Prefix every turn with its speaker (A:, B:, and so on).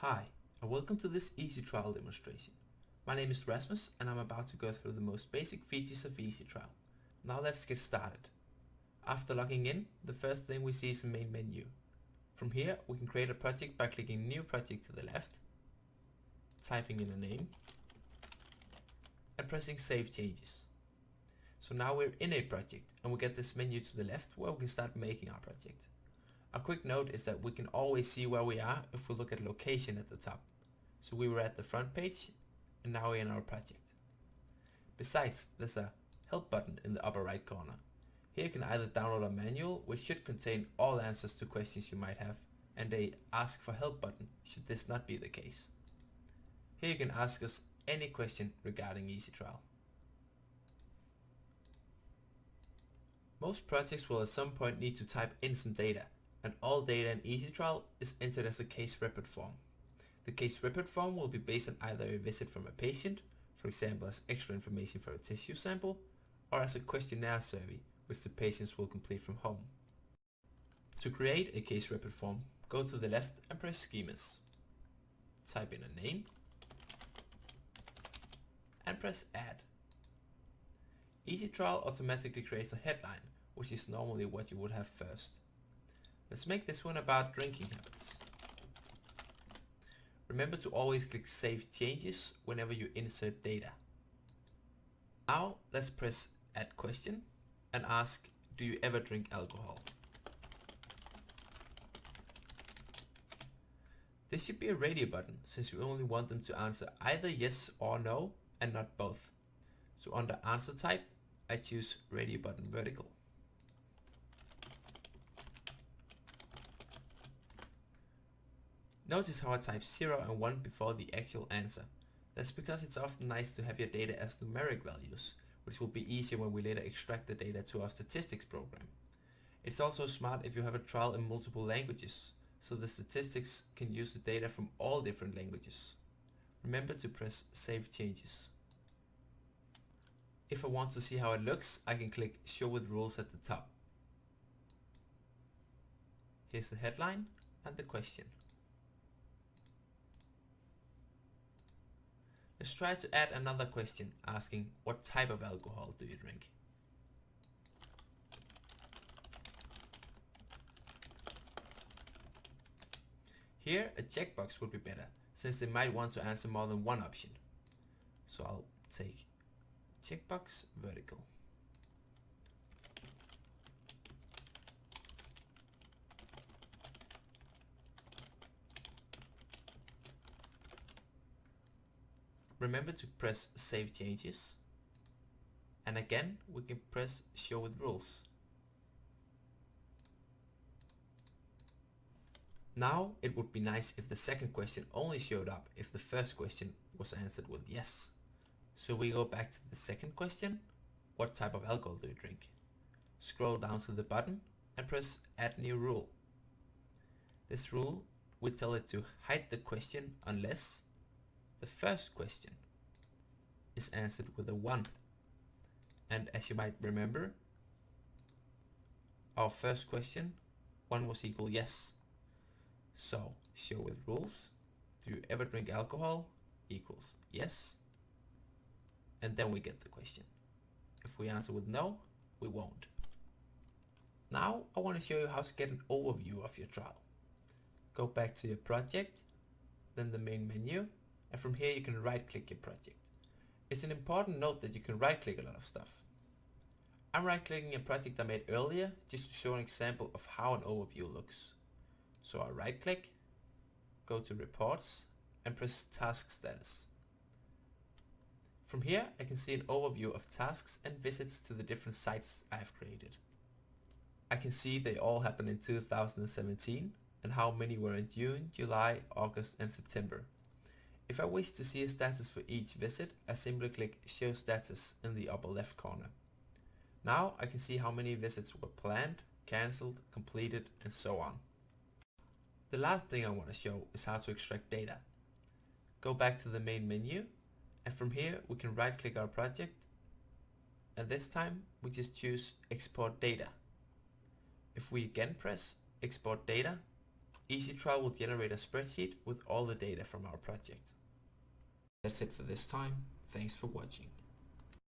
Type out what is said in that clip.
A: Hi, and welcome to this EasyTrial demonstration. My name is Rasmus, and I'm about to go through the most basic features of EasyTrial. Now let's get started. After logging in, the first thing we see is the main menu. From here, we can create a project by clicking New Project to the left, typing in a name, and pressing Save Changes. So now we're in a project, and we get this menu to the left where we can start making our project. A quick note is that we can always see where we are if we look at location at the top. So we were at the front page and now we're in our project. Besides, there's a help button in the upper right corner. Here you can either download a manual which should contain all answers to questions you might have, and a ask for help button should this not be the case. Here you can ask us any question regarding EasyTrial. Most projects will at some point need to type in some data, and all data in EasyTrial is entered as a case report form. The case report form will be based on either a visit from a patient, for example as extra information for a tissue sample, or as a questionnaire survey which the patients will complete from home. To create a case report form, go to the left and press Schemas. Type in a name and press Add. EasyTrial automatically creates a headline, which is normally what you would have first. Let's make this one about drinking habits. Remember to always click Save Changes whenever you insert data. Now let's press Add Question and ask, do you ever drink alcohol? This should be a radio button since we only want them to answer either yes or no and not both. So under answer type, I choose radio button vertical. Notice how I type 0 and 1 before the actual answer. That's because it's often nice to have your data as numeric values, which will be easier when we later extract the data to our statistics program. It's also smart if you have a trial in multiple languages, so the statistics can use the data from all different languages. Remember to press Save Changes. If I want to see how it looks, I can click Show with Rules at the top. Here's the headline and the question. Let's try to add another question asking, what type of alcohol do you drink? Here a checkbox would be better, since they might want to answer more than one option. So I'll take checkbox vertical. Remember to press Save Changes, and again we can press Show with Rules. Now it would be nice if the second question only showed up if the first question was answered with yes. So we go back to the second question, what type of alcohol do you drink? Scroll down to the button and press Add New Rule. This rule will tell it to hide the question unless the first question is answered with a 1. And as you might remember, our first question, 1 was equal yes. So show with rules, do you ever drink alcohol equals yes. And then we get the question. If we answer with no, we won't. Now I want to show you how to get an overview of your trial. Go back to your project, then the main menu, and from here you can right click your project. It's an important note that you can right click a lot of stuff. I'm right clicking a project I made earlier just to show an example of how an overview looks. So I right click, go to reports and press task status. From here I can see an overview of tasks and visits to the different sites I have created. I can see they all happened in 2017 and how many were in June, July, August and September. If I wish to see a status for each visit, I simply click Show Status in the upper left corner. Now I can see how many visits were planned, cancelled, completed and so on. The last thing I want to show is how to extract data. Go back to the main menu, and from here we can right click our project, and this time we just choose Export Data. If we again press Export Data, EasyTrial will generate a spreadsheet with all the data from our project. That's it for this time. Thanks for watching.